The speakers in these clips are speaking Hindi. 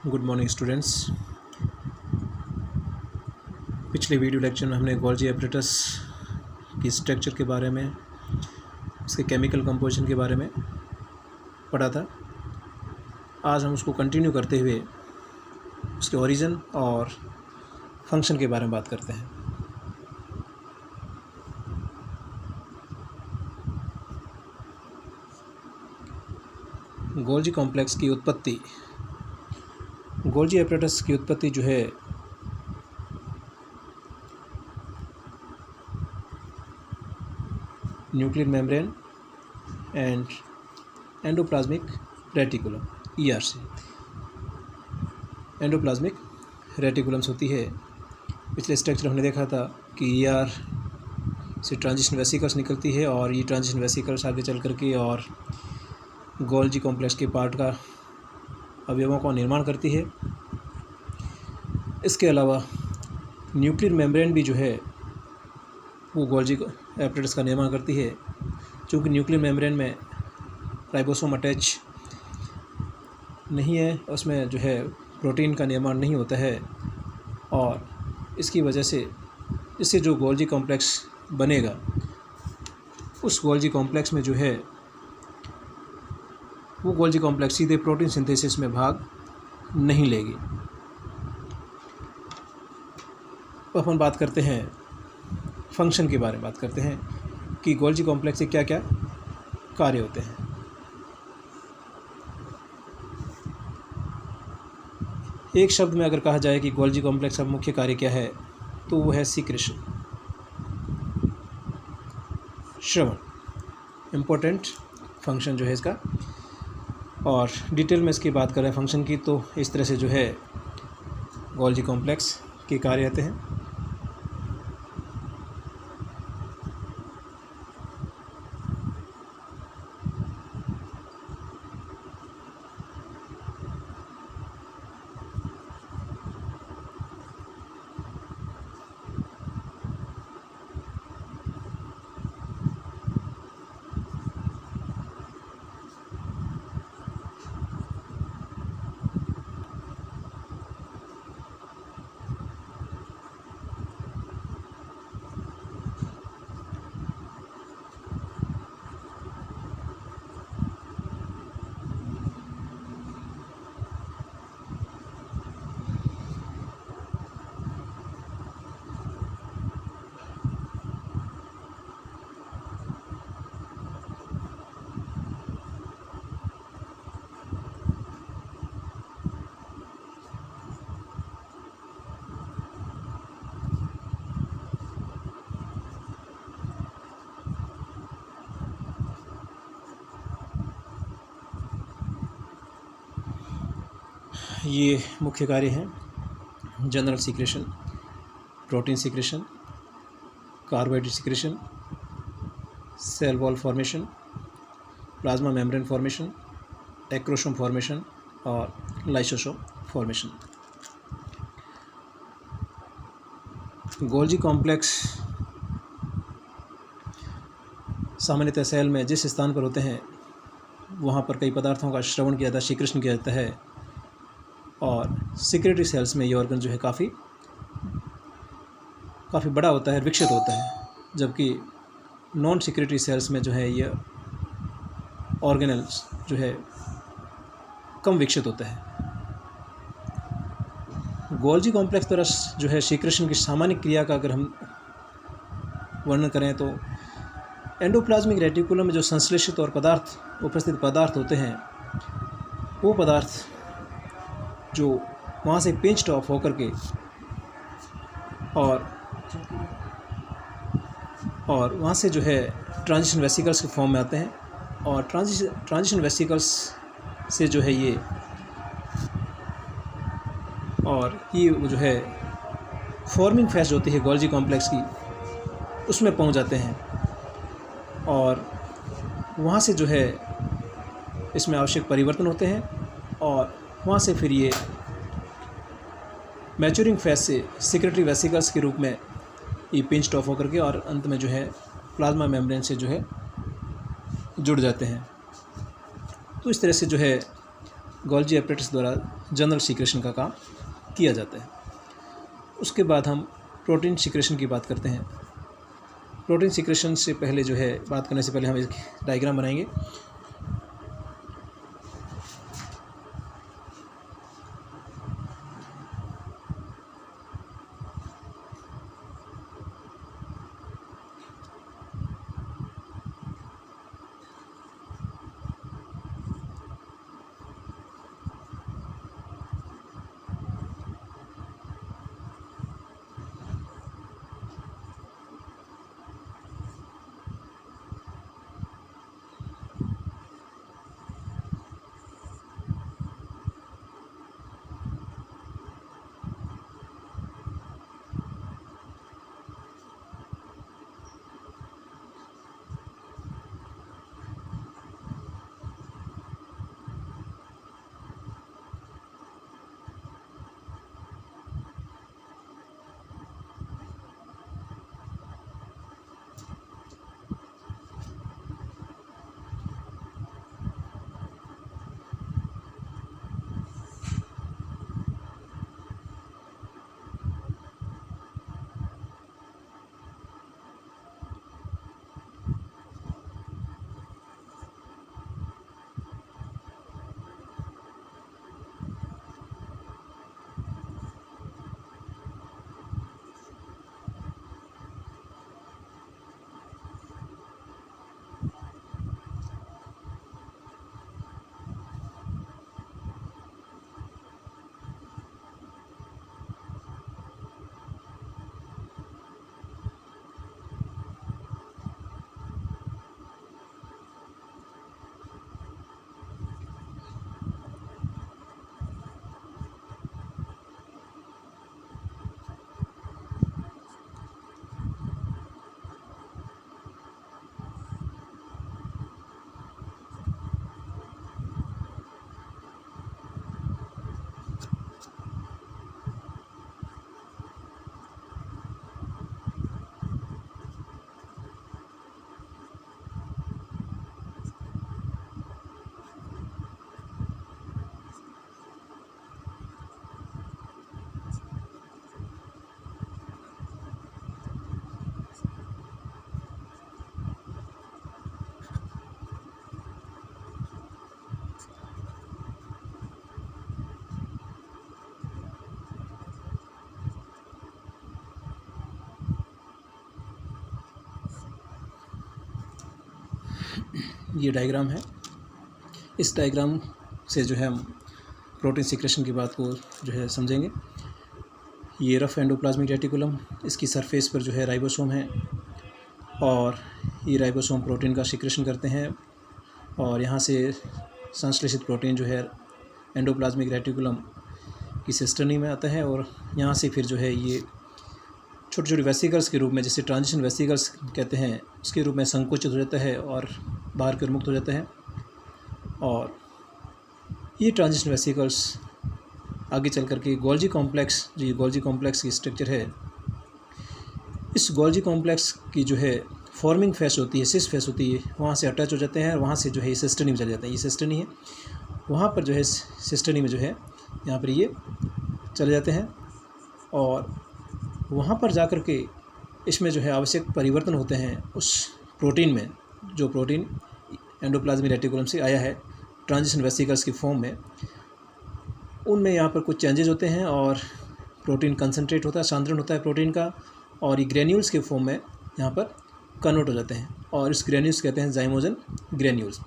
Good morning students. पिछले वीडियो लेक्चर में हमने गोल्जी एपरेटस की स्ट्रक्चर के बारे में, उसके केमिकल कंपोजिशन के बारे में पढ़ा था। आज हम उसको कंटिन्यू करते हुए उसके ओरिजिन और फंक्शन के बारे में बात करते हैं। गोल्जी कॉम्प्लेक्स की उत्पत्ति, गोल्जी एपरेटस की उत्पत्ति जो है nuclear membrane and endoplasmic reticulum ER से, एंडोप्लाज्मिक रेटिकुलम से होती है। पिछले स्ट्रक्चर हमने देखा था कि ER से ट्रांजिशन वेसिकल्स निकलती है और ये ट्रांजिशन वेसिकल्स आगे चल करके और गोल्जी कॉम्प्लेक्स के पार्ट का अवयवों का निर्माण करती है। इसके अलावा न्यूक्लियर मेम्ब्रेन भी जो है वो गोल्जी एपरेटस का निर्माण करती है। चूँकि न्यूक्लियर मेम्ब्रेन में राइबोसोम अटैच नहीं है, उसमें जो है प्रोटीन का निर्माण नहीं होता है और इसकी वजह से इससे जो गोल्जी कॉम्प्लेक्स बनेगा उस गोल्जी कॉम्प्लेक्स में जो है वो गोल्जी कॉम्प्लेक्स सीधे प्रोटीन सिंथेसिस में भाग नहीं लेगी। तो अपन बात करते हैं फंक्शन के बारे में, बात करते हैं कि गोल्जी कॉम्प्लेक्स से क्या क्या कार्य होते हैं। एक शब्द में अगर कहा जाए कि गोल्जी कॉम्प्लेक्स का मुख्य कार्य क्या है तो वो है सीक्रेशन, श्रवण, इम्पोर्टेंट फंक्शन जो है इसका। और डिटेल में इसकी बात करें फंक्शन की तो इस तरह से जो है गोल्जी कॉम्प्लेक्स के कार्य आते हैं। ये मुख्य कार्य हैं: general secretion, protein secretion, carbohydrate secretion, cell wall formation, plasma membrane formation, acrosome formation और लाइसोसोम फॉर्मेशन। गोल्जी कॉम्प्लेक्स सामान्यतः सेल में जिस स्थान पर होते हैं वहाँ पर कई पदार्थों का श्रवण किया जाता है, सीक्रेशन किया जाता है। और सिक्रेटरी सेल्स में ये ऑर्गन जो है काफ़ी बड़ा होता है, विकसित होता है, जबकि नॉन सिक्रेटरी सेल्स में जो है ये ऑर्गेनल्स जो है कम विकसित होता है। गोल्जी कॉम्प्लेक्स द्वारा जो है सीक्रेशन की सामान्य क्रिया का अगर हम वर्णन करें तो एंडोप्लाज्मिक रेटिकुलम में जो संश्लेषित और उपस्थित पदार्थ होते हैं वो पदार्थ जो वहाँ से पिंच्ड ऑफ होकर के और वहाँ से जो है ट्रांजिशन वेसिकल्स के फॉर्म में आते हैं और ट्रांजिशन वेसिकल्स से जो है ये जो है फॉर्मिंग फेज जो होती है गोल्जी कॉम्प्लेक्स की उसमें पहुँच जाते हैं और वहाँ से जो है इसमें आवश्यक परिवर्तन होते हैं और वहाँ से फिर ये मैच्योरिंग फेज से सिक्रेटरी वेसिकल्स के रूप में ये पिंच्ड ऑफ होकर के और अंत में जो है प्लाज्मा मेम्ब्रेन से जो है जुड़ जाते हैं। तो इस तरह से जो है गोल्जी एपरेटस द्वारा जनरल सीक्रेशन का काम किया जाता है। उसके बाद हम प्रोटीन सीक्रेशन की बात करते हैं। प्रोटीन सीक्रेशन से पहले जो है, बात करने से पहले हम एक डायग्राम बनाएंगे। ये डायग्राम है। इस डायग्राम से जो है हम प्रोटीन सीक्रेशन की बात को जो है समझेंगे। ये रफ एंडोप्लाज्मिक रेटिकुलम, इसकी सरफेस पर जो है राइबोसोम है और ये राइबोसोम प्रोटीन का सीक्रेशन करते हैं और यहाँ से संश्लेषित प्रोटीन जो है एंडोप्लाज्मिक रेटिकुलम की सिस्टर्नी में आता है और यहाँ से फिर जो है ये छोटे छोटे वेसिकल्स के रूप में, जिसे ट्रांजिशन वेसिकल्स कहते हैं, उसके रूप में संकुचित हो जाता है और बाहर की ओर मुक्त हो जाता है। और ये ट्रांजिशन वेसिकल्स आगे चल कर के गोल्जी कॉम्प्लेक्स, जो ये गोल्जी कॉम्प्लेक्स की स्ट्रक्चर है, इस गोल्जी कॉम्प्लेक्स की जो है फॉर्मिंग फेस होती है, सिस फेस होती है, वहाँ से अटैच हो जाते हैं और वहाँ से जो है ये सिस्टर्नी में चले जाते हैं। ये सिस्टर्नी है, वहाँ पर जो है सिस्टर्नी में जो है यहाँ पर ये चले जाते हैं और वहाँ पर जाकर के इसमें जो है आवश्यक परिवर्तन होते हैं उस प्रोटीन में, जो प्रोटीन एंडोप्लाज्मिक रेटिकुलम से आया है ट्रांजिशन वेसिकल्स की फॉर्म में। उनमें यहाँ पर कुछ चेंजेस होते हैं और प्रोटीन कंसनट्रेट होता है, सांद्रण होता है प्रोटीन का, और ये ग्रेन्यूल्स के फॉर्म में यहाँ पर कन्वर्ट हो जाते हैं और इस ग्रेन्यूल्स कहते हैं जाइमोजन ग्रेन्यूल्स,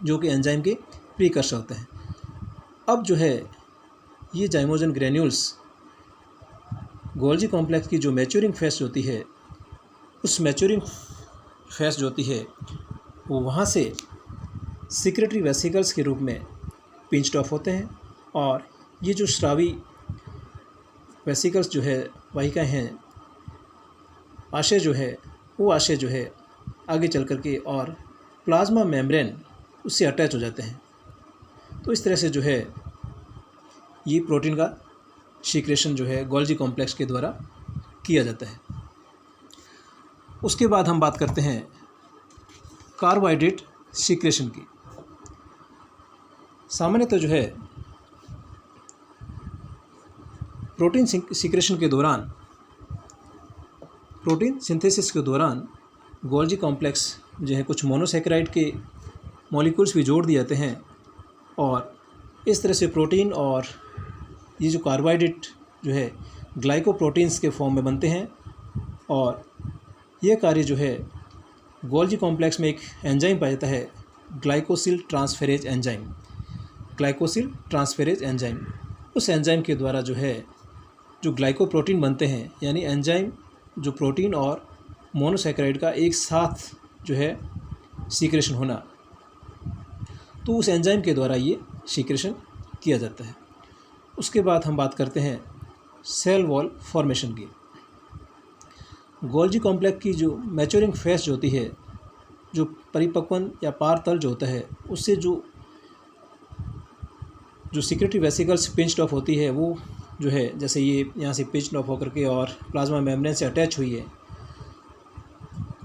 जो कि एंजाइम के प्रीकर्सर होते हैं। अब जो है ये जाइमोजन ग्रेन्यूल्स गोल्जी कॉम्प्लेक्स की जो मैच्योरिंग फेस होती है, उस मैच्योरिंग फेस जो होती है वो वहाँ से सिक्रेटरी वेसिकल्स के रूप में पिंच्ड ऑफ होते हैं और ये जो स्रावी वेसिकल्स जो है वाहिकाएँ हैं, आशय जो है वो आशय जो है आगे चल कर के और प्लाज्मा मेम्ब्रेन उससे अटैच हो जाते हैं। तो इस तरह से जो है ये प्रोटीन का सीक्रेशन जो है गोल्जी कॉम्प्लेक्स के द्वारा किया जाता है। उसके बाद हम बात करते हैं कार्बोहाइड्रेट सीक्रेशन की। सामान्यतः जो है प्रोटीन सीक्रेशन के दौरान, प्रोटीन सिंथेसिस के दौरान गोल्जी कॉम्प्लेक्स जो है कुछ मोनोसेकेराइड के मॉलिक्यूल्स भी जोड़ दिए जाते हैं और इस तरह से प्रोटीन और ये जो कार्बोहाइड्रेट जो है ग्लाइकोप्रोटीन्स के फॉर्म में बनते हैं। और यह कार्य जो है गोल्जी कॉम्प्लेक्स में एक एंजाइम पाया जाता है, glycosyl transferase enzyme. Glycosyl transferase enzyme, उस एंजाइम के द्वारा जो है जो ग्लाइकोप्रोटीन बनते हैं, यानी एंजाइम जो प्रोटीन और मोनोसेकेराइड का एक साथ जो है सीक्रेशन होना, तो उस एंजाइम के द्वारा ये सीक्रेशन किया जाता है। उसके बाद हम बात करते हैं सेल वॉल फॉर्मेशन की। गोल्जी कॉम्प्लेक्स की जो मैच्योरिंग फेज जो होती है, जो परिपक्वन या पार-तल जो होता है, उससे जो सिक्रेटरी वेसिकल्स पिंच्ड ऑफ होती है, वो जो है जैसे ये यहाँ से पिंच्ड ऑफ होकर के और प्लाज्मा मेम्ब्रेन से अटैच हुई है,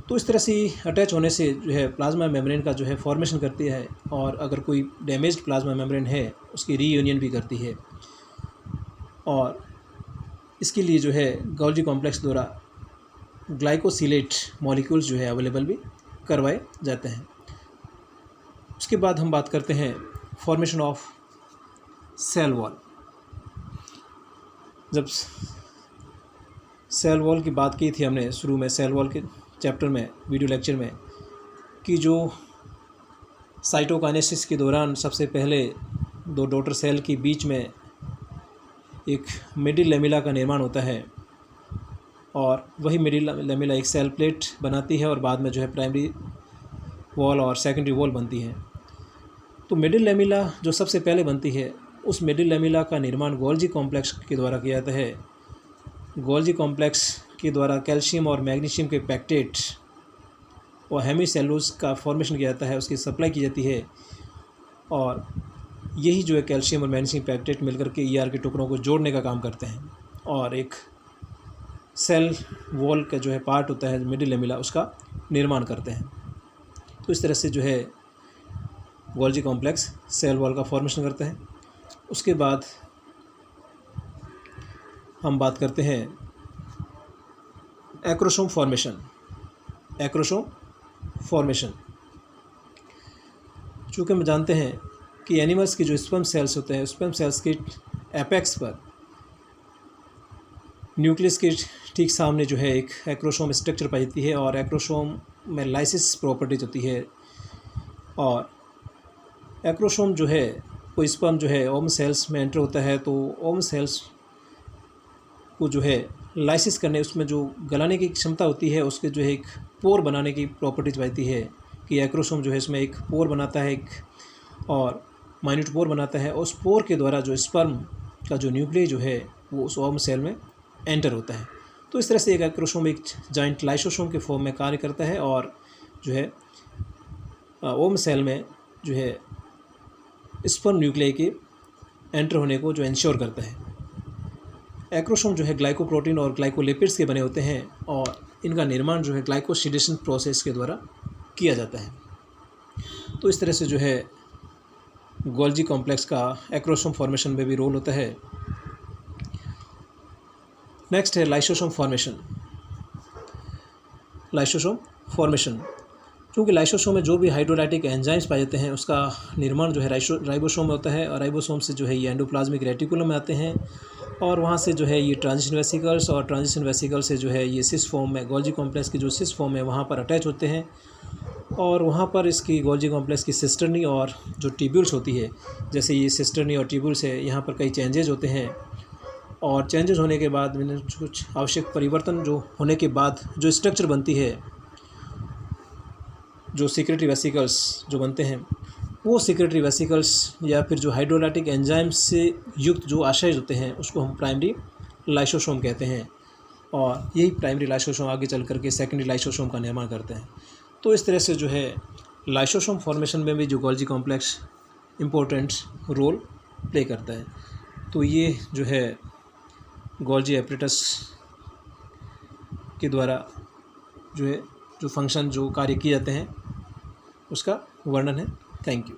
तो इस तरह से अटैच होने से जो है प्लाज्मा मेम्ब्रेन का जो है फॉर्मेशन करती है और अगर कोई डैमेज्ड प्लाज्मा मेम्ब्रेन है उसकी रीयूनियन भी करती है। और इसके लिए जो है गोल्जी कॉम्प्लेक्स द्वारा ग्लाइकोसिलेट मॉलिक्यूल्स जो है अवेलेबल भी करवाए जाते हैं। उसके बाद हम बात करते हैं फॉर्मेशन ऑफ सेल वॉल। जब सेल वॉल की बात की थी हमने शुरू में, सेल वॉल के चैप्टर में, वीडियो लेक्चर में, कि जो साइटोकाइनेसिस के दौरान सबसे पहले दो डॉटर सेल के बीच में एक मिडिल लेमिला का निर्माण होता है और वही मिडिल लेमिला एक सेल प्लेट बनाती है और बाद में जो है प्राइमरी वॉल और सेकेंडरी वॉल बनती है। तो मिडिल लेमिला जो सबसे पहले बनती है, उस मिडिल लेमिला का निर्माण गोल्जी कॉम्प्लेक्स के द्वारा किया जाता है। गोल्जी कॉम्प्लेक्स के द्वारा कैल्शियम और मैग्नीशियम के पैक्टेट और हेमीसेलुलोज का फॉर्मेशन किया जाता है, उसकी सप्लाई की जाती है और यही जो है कैल्शियम और मैग्नीशियम पैक्टेट मिलकर के ईआर के टुकड़ों को जोड़ने का काम करते हैं और एक सेल वॉल का जो है पार्ट होता है मिडिल लेमिला, उसका निर्माण करते हैं। तो इस तरह से जो है गोल्जी कॉम्प्लेक्स सेल वॉल का फॉर्मेशन करते हैं। उसके बाद हम बात करते हैं एक्रोसोम फॉर्मेशन। एक्रोसोम फॉर्मेशन, चूँकि हम जानते हैं कि एनिमल्स की जो स्पर्म सेल्स होते हैं, स्पर्म सेल्स के एपेक्स पर न्यूक्लियस के ठीक सामने जो है एक एक्रोसोम स्ट्रक्चर पाई जाती है और एक्रोसोम में लाइसिस प्रॉपर्टीज होती है। और एक्रोसोम जो है, कोई स्पर्म जो है ओवम सेल्स में एंटर होता है तो ओवम सेल्स को जो है लाइसिस करने, उसमें जो गलाने की क्षमता होती है, उसके जो है एक पोर बनाने की प्रॉपर्टीज पाती है कि एक्रोसोम जो है इसमें एक पोर बनाता है, एक और माइन्यूट पोर बनाता है। और उस पोर के द्वारा जो स्पर्म का जो न्यूक्लियस जो है वो उस ओवम सेल में एंटर होता है। तो इस तरह से एक एक्रोसोम एक जॉइंट लाइसोसोम के फॉर्म में कार्य करता है और जो है ओवम सेल में जो है स्पर्म न्यूक्लियस के एंटर होने को जो इंश्योर करता है। एक्रोसोम जो है ग्लाइकोप्रोटीन और ग्लाइकोलिपिड्स के बने होते हैं और इनका निर्माण जो है ग्लाइकोसिडेशन प्रोसेस के द्वारा किया जाता है। तो इस तरह से जो है गोल्जी कॉम्प्लेक्स का एक्रोसोम फॉर्मेशन में भी रोल होता है। नेक्स्ट है लाइसोसोम फॉर्मेशन। लाइसोसोम फॉर्मेशन, क्योंकि लाइसोसोम में जो भी हाइड्रोलाइटिक एंजाइम्स पाए जाते हैं उसका निर्माण जो है राइबोसोम में होता है और राइबोसोम से जो है ये एंडोप्लाज्मिक रेटिकुलम में आते हैं और वहाँ से जो है ये ट्रांजिशन वेसिकल्स और ट्रांजिशन वेसिकल से जो है ये सिस फॉर्म में, गोल्जी कॉम्प्लेक्स की जो सिस फॉर्म है वहाँ पर अटैच होते हैं और वहाँ पर इसकी गोल्जी कॉम्प्लेक्स की सिस्टर्नी और जो ट्यूब्यूल्स होती है, जैसे ये सिस्टर्नी और ट्यूब्यूल्स है, यहाँ पर कई चेंजेज होते हैं और चेंजेस होने के बाद कुछ आवश्यक परिवर्तन जो होने के बाद जो स्ट्रक्चर बनती है, जो सिक्रेटरी वेसिकल्स जो बनते हैं, वो सिक्रेटरी वेसिकल्स या फिर जो हाइड्रोलाइटिक एंजाइम्स से युक्त जो आशयज होते हैं उसको हम प्राइमरी लाइसोसोम कहते हैं और यही प्राइमरी लाइसोसोम आगे चल करके सेकेंडरी लाइसोसोम का निर्माण करते हैं। तो इस तरह से जो है लाइसोसोम फॉर्मेशन में भी जो Golgi complex important role play करता है। तो ये जो है गोल्जी एपरेटस के द्वारा जो है जो फंक्शन जो कार्य किए जाते हैं उसका वर्णन है। Thank you.